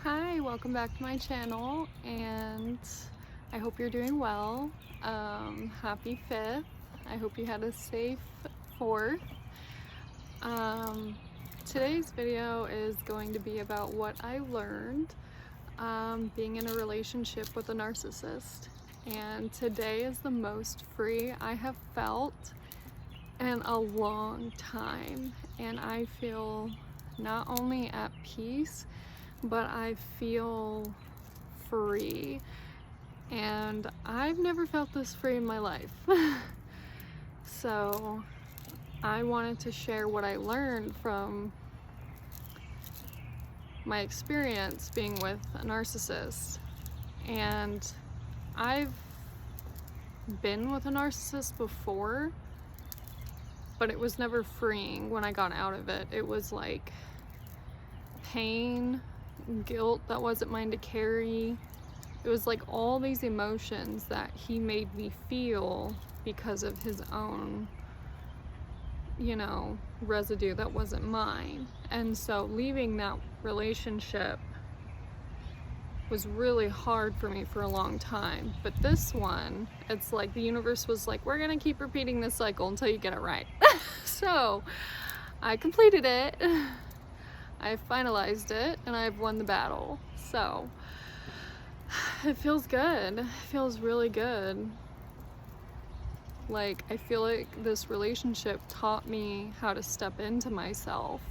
Hi, welcome back to my channel, and I hope you're doing well. Happy 5th. I hope you had a safe 4th. Today's video is going to be about what I learned being in a relationship with a narcissist. And today is the most free I have felt in a long time. And I feel not only at peace, but I feel free, and I've never felt this free in my life. So I wanted to share what I learned from my experience being with a narcissist. And I've been with a narcissist before, but it was never freeing when I got out of it. It was like pain, guilt that wasn't mine to carry. It was like all these emotions that he made me feel because of his own, residue that wasn't mine. And so leaving that relationship was really hard for me for a long time. But this one, it's like the universe was like, we're gonna keep repeating this cycle until you get it right. So I completed it. I finalized it, and I've won the battle. So it feels good. It feels really good. Like, I feel like this relationship taught me how to step into myself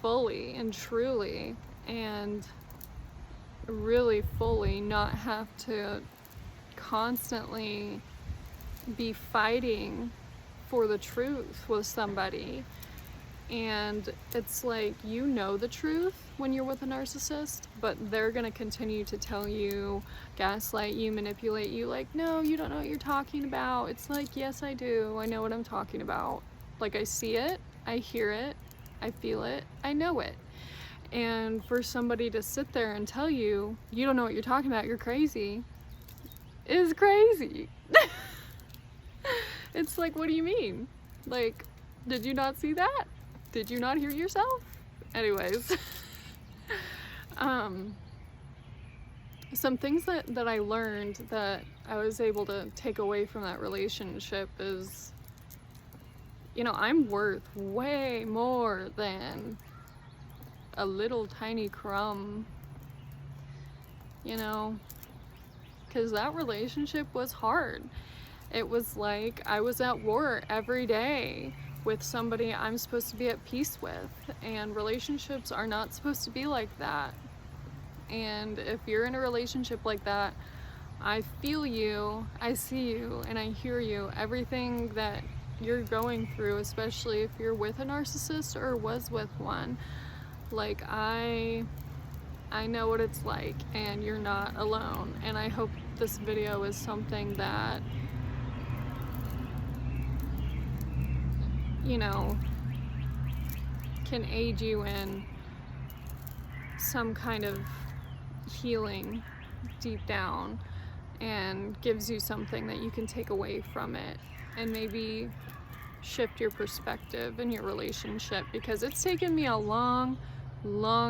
fully and truly, and really fully not have to constantly be fighting for the truth with somebody. And it's like, you know the truth when you're with a narcissist, but they're gonna continue to tell you, gaslight you, manipulate you, like, no, you don't know what you're talking about. It's like, yes, I do. I know what I'm talking about. Like, I see it, I hear it, I feel it, I know it. And for somebody to sit there and tell you, you don't know what you're talking about, you're crazy, is crazy. It's like, what do you mean? Like, did you not see that? Did you not hear yourself? Anyways, some things that I learned that I was able to take away from that relationship is, I'm worth way more than a little tiny crumb, because that relationship was hard. It was like I was at war every day with somebody I'm supposed to be at peace with, and relationships are not supposed to be like that. And if you're in a relationship like that, I feel you, I see you, and I hear you. Everything that you're going through, especially if you're with a narcissist or was with one, like, I know what it's like, and you're not alone. And I hope this video is something that can aid you in some kind of healing deep down, and gives you something that you can take away from it and maybe shift your perspective in your relationship, because it's taken me a long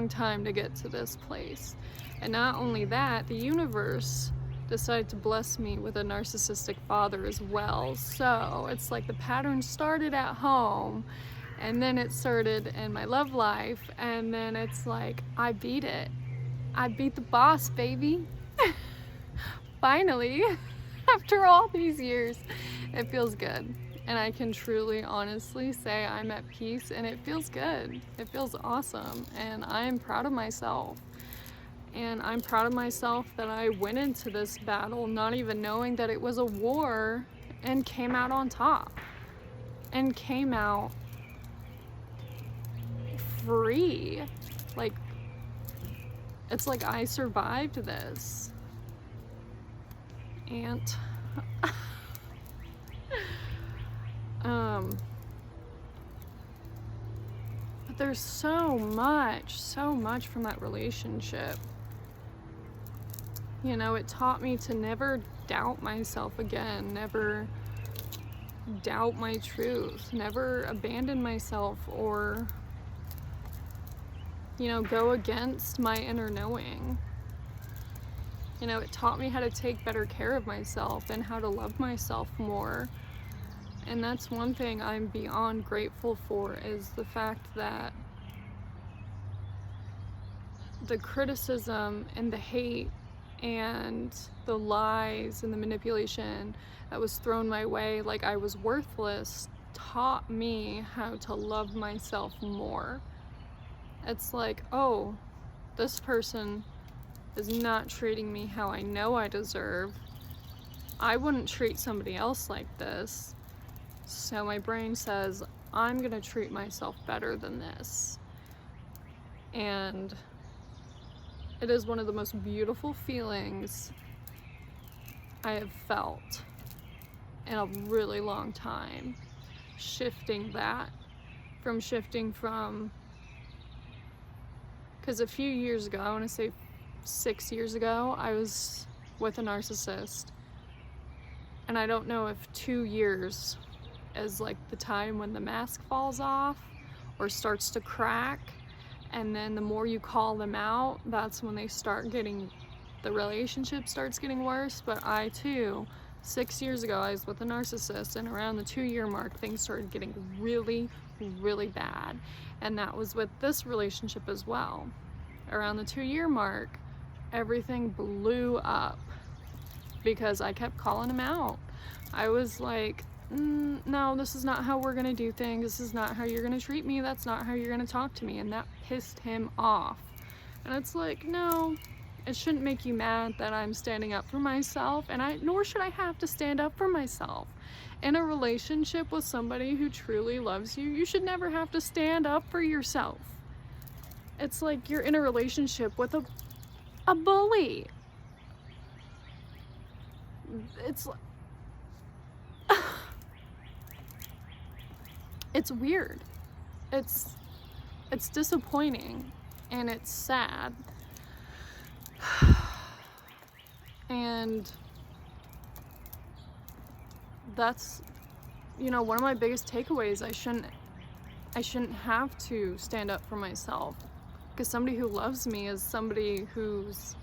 time to get to this place. And not only that, the universe decided to bless me with a narcissistic father as well. So it's like the pattern started at home, and then it started in my love life, and then it's like, I beat it. I beat the boss, baby. Finally, after all these years, it feels good. And I can truly, honestly say I'm at peace, and it feels good. It feels awesome, and I am proud of myself. And I'm proud of myself that I went into this battle not even knowing that it was a war, and came out on top, and came out free. Like, it's like I survived this. And but there's so much from that relationship. It taught me to never doubt myself again, never doubt my truth, never abandon myself or go against my inner knowing. It taught me how to take better care of myself and how to love myself more. And that's one thing I'm beyond grateful for, is the fact that the criticism and the hate and the lies and the manipulation that was thrown my way like I was worthless taught me how to love myself more. It's like, oh, this person is not treating me how I know I deserve. I wouldn't treat somebody else like this. So my brain says, I'm gonna treat myself better than this. And it is one of the most beautiful feelings I have felt in a really long time. Shifting from, because a few years ago, I want to say 6 years ago, I was with a narcissist. And I don't know if 2 years is like the time when the mask falls off or starts to crack. And then the more you call them out, that's when the relationship starts getting worse. But I too, 6 years ago, I was with a narcissist, and around the 2-year mark, things started getting really, really bad. And that was with this relationship as well. Around the 2-year mark, everything blew up because I kept calling him out. I was like, no, this is not how we're gonna do things. This is not how you're gonna treat me. That's not how you're gonna talk to me. And that pissed him off. And it's like, no, it shouldn't make you mad that I'm standing up for myself, and nor should I have to stand up for myself. In a relationship with somebody who truly loves you, you should never have to stand up for yourself. It's like you're in a relationship with a bully. It's it's weird. It's disappointing, and it's sad. And that's, one of my biggest takeaways. I shouldn't have to stand up for myself, because somebody who loves me is somebody who's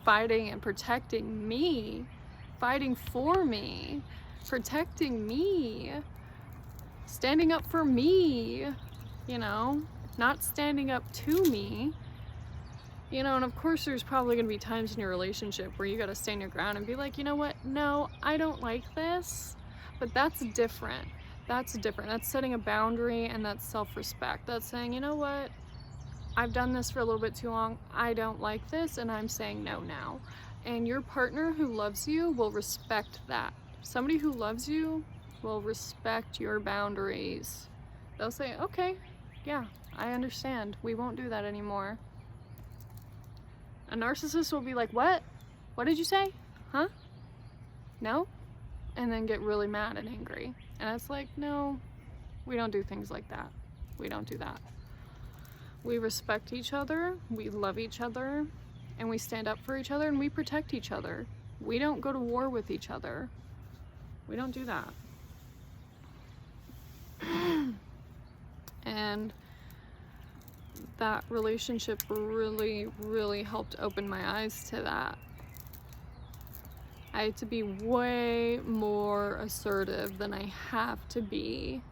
fighting and protecting me, fighting for me, protecting me, standing up for me, not standing up to me. And of course there's probably going to be times in your relationship where you got to stand your ground and be like, you know what, no, I don't like this. But that's different. That's setting a boundary, and that's self-respect. That's saying, you know what, I've done this for a little bit too long. I don't like this, and I'm saying no now. And your partner who loves you will respect that. Somebody who loves you will respect your boundaries. They'll say, okay, yeah, I understand. We won't do that anymore. A narcissist will be like, what? What did you say? Huh? No? And then get really mad and angry. And it's like, no, we don't do things like that. We don't do that. We respect each other, we love each other, and we stand up for each other, and we protect each other. We don't go to war with each other. We don't do that. And that relationship really, really helped open my eyes to that. I had to be way more assertive than I have to be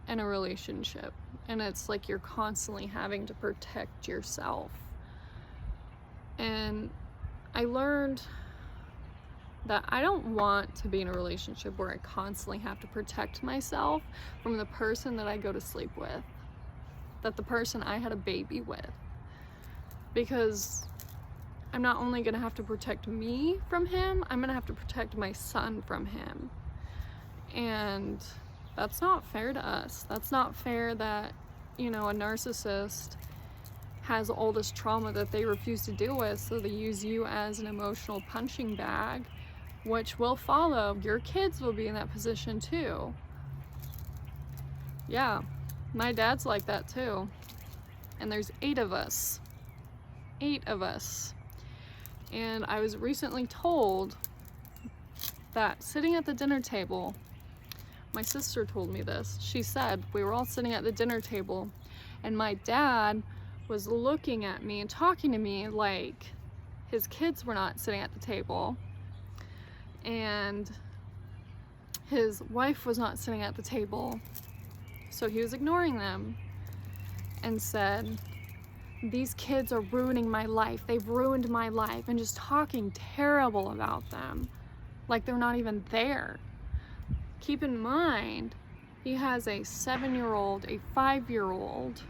in a relationship. And it's like you're constantly having to protect yourself. And I learned that I don't want to be in a relationship where I constantly have to protect myself from the person that I go to sleep with, that the person I had a baby with. Because I'm not only gonna have to protect me from him, I'm gonna have to protect my son from him. And that's not fair to us. That's not fair that, a narcissist has all this trauma that they refuse to deal with, so they use you as an emotional punching bag, which will follow. Your kids will be in that position too. Yeah, my dad's like that too. And there's 8 of us. 8 of us. And I was recently told that sitting at the dinner table, my sister told me this. She said we were all sitting at the dinner table, and my dad was looking at me and talking to me like his kids were not sitting at the table, and his wife was not sitting at the table, so he was ignoring them, and said, these kids are ruining my life, they've ruined my life, and just talking terrible about them like they're not even there. Keep in mind, he has a 7-year-old, a 5-year-old,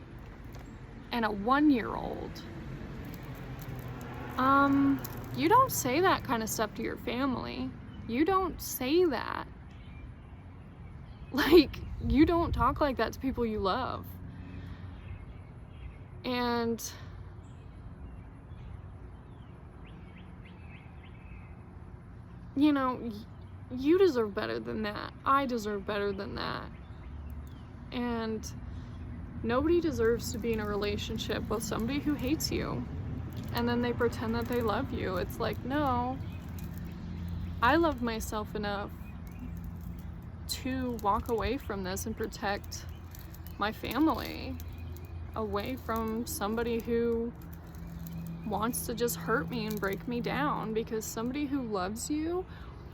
and a 1-year-old. You don't say that kind of stuff to your family. You don't say that. Like, you don't talk like that to people you love. And you know, you deserve better than that. I deserve better than that. And nobody deserves to be in a relationship with somebody who hates you and then they pretend that they love you. It's like, no, I love myself enough to walk away from this and protect my family away from somebody who wants to just hurt me and break me down, because somebody who loves you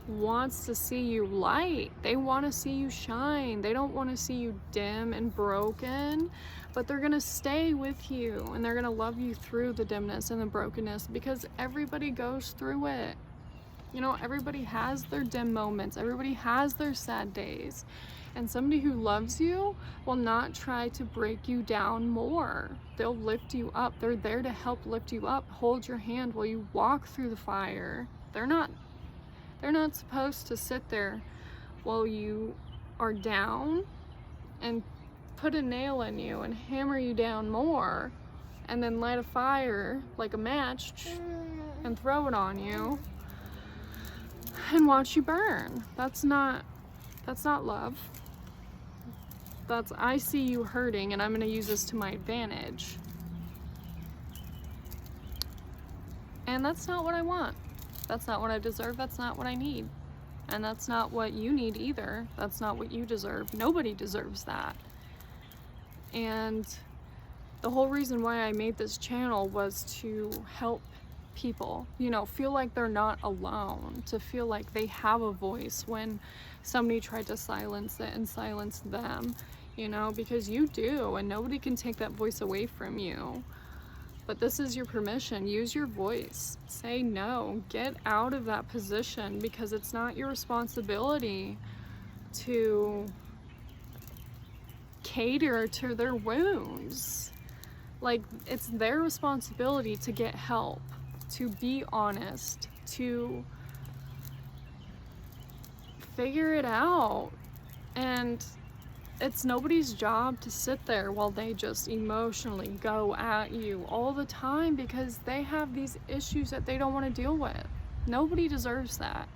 wants to see you light. They want to see you shine. They don't want to see you dim and broken, but they're going to stay with you and they're going to love you through the dimness and the brokenness, because everybody goes through it. You know, everybody has their dim moments. Everybody has their sad days. And somebody who loves you will not try to break you down more. They'll lift you up. They're there to help lift you up, hold your hand while you walk through the fire. They're not supposed to sit there while you are down and put a nail in you and hammer you down more and then light a fire like a match and throw it on you and watch you burn. That's not love. That's, I see you hurting and I'm going to use this to my advantage. And that's not what I want. That's not what I deserve. That's not what I need. And that's not what you need either. That's not what you deserve. Nobody deserves that. And the whole reason why I made this channel was to help people, you know, feel like they're not alone, to feel like they have a voice when somebody tried to silence it and silence them, you know, because you do, and nobody can take that voice away from you. But this is your permission. Use your voice. Say no. Get out of that position, because it's not your responsibility to cater to their wounds. Like, it's their responsibility to get help, to be honest, to figure it out. And it's nobody's job to sit there while they just emotionally go at you all the time because they have these issues that they don't want to deal with. Nobody deserves that.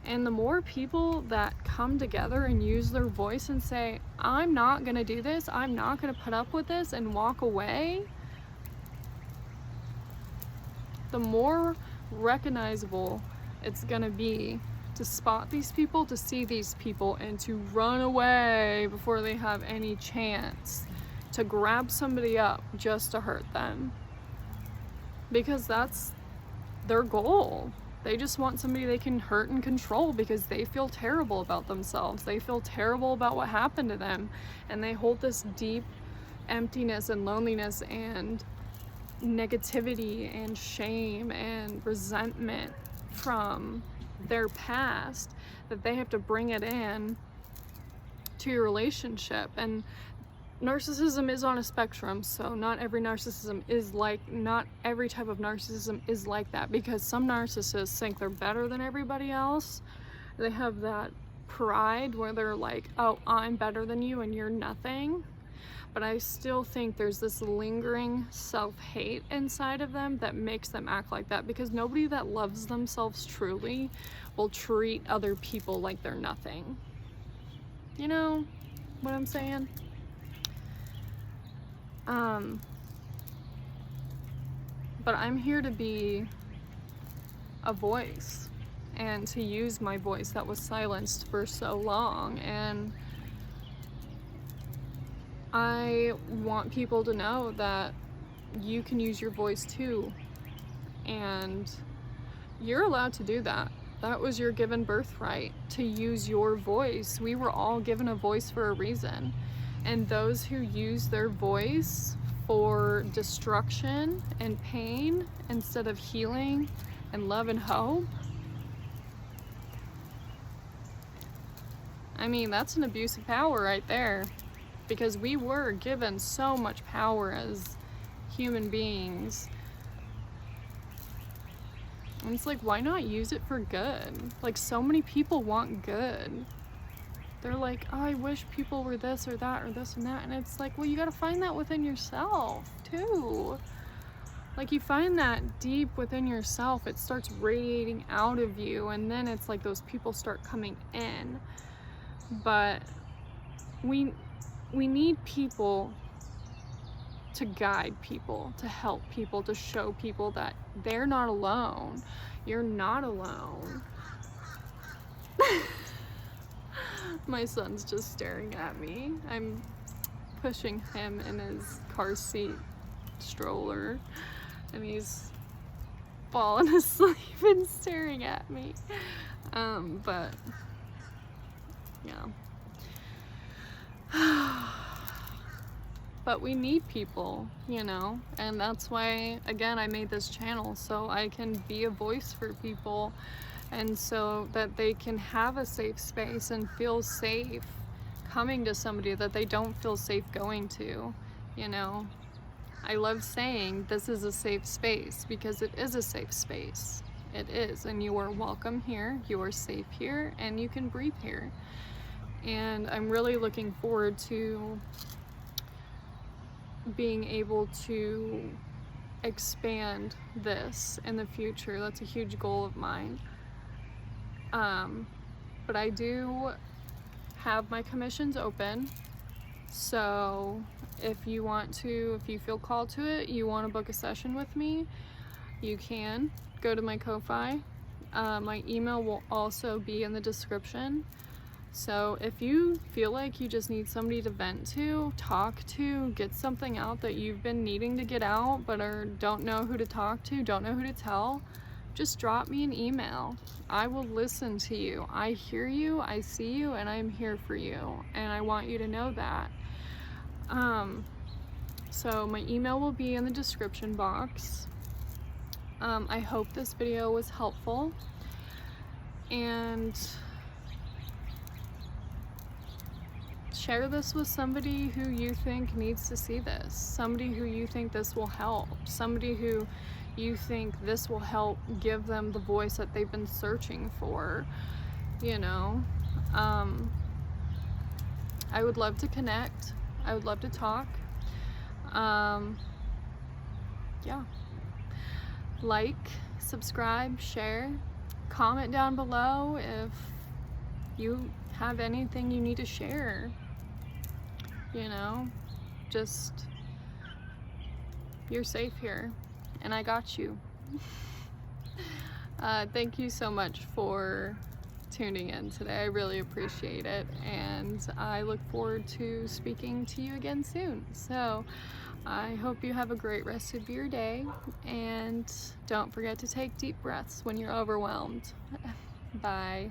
And the more people that come together and use their voice and say, I'm not going to do this, I'm not going to put up with this, and walk away, the more recognizable it's going to be to spot these people, to see these people, and to run away before they have any chance to grab somebody up just to hurt them. Because that's their goal. They just want somebody they can hurt and control because they feel terrible about themselves. They feel terrible about what happened to them. And they hold this deep emptiness and loneliness and negativity and shame and resentment from their past, that they have to bring it in to your relationship. And narcissism is on a spectrum, so not every narcissism is like, not every type of narcissism is like that, because some narcissists think they're better than everybody else. They have that pride where they're like, oh, I'm better than you and you're nothing. But I still think there's this lingering self-hate inside of them that makes them act like that, because nobody that loves themselves truly will treat other people like they're nothing. You know what I'm saying? But I'm here to be a voice and to use my voice that was silenced for so long. And I want people to know that you can use your voice too. And you're allowed to do that. That was your given birthright, to use your voice. We were all given a voice for a reason. And those who use their voice for destruction and pain instead of healing and love and hope, I mean, that's an abuse of power right there. Because we were given so much power as human beings. And it's like, why not use it for good? Like, so many people want good. They're like, oh, I wish people were this or that or this and that. And it's like, well, you gotta find that within yourself too. Like, you find that deep within yourself, it starts radiating out of you, and then it's like those people start coming in. But we need people to guide people, to help people, to show people that they're not alone. You're not alone. My son's just staring at me. I'm pushing him in his car seat stroller, and he's falling asleep and staring at me. But yeah. But we need people, you know, and that's why, again, I made this channel, so I can be a voice for people, and so that they can have a safe space and feel safe coming to somebody that they don't feel safe going to, you know. I love saying this is a safe space, because it is a safe space. It is, and you are welcome here, you are safe here, and you can breathe here. And I'm really looking forward to being able to expand this in the future. That's a huge goal of mine. But I do have my commissions open, so if you feel called to it, you want to book a session with me, you can go to my Ko-Fi. My email will also be in the description. So if you feel like you just need somebody to vent to, talk to, get something out that you've been needing to get out but don't know who to talk to, don't know who to tell, just drop me an email. I will listen to you. I hear you, I see you, and I'm here for you. And I want you to know that. So my email will be in the description box. I hope this video was helpful. And share this with somebody who you think needs to see this, somebody who you think this will help, somebody who you think this will help give them the voice that they've been searching for, you know. I would love to connect. I would love to talk. Yeah. Like, subscribe, share, comment down below if you have anything you need to share. You know, just, you're safe here, and I got you. Thank you so much for tuning in today. I really appreciate it, and I look forward to speaking to you again soon. So I hope you have a great rest of your day, and don't forget to take deep breaths when you're overwhelmed. Bye.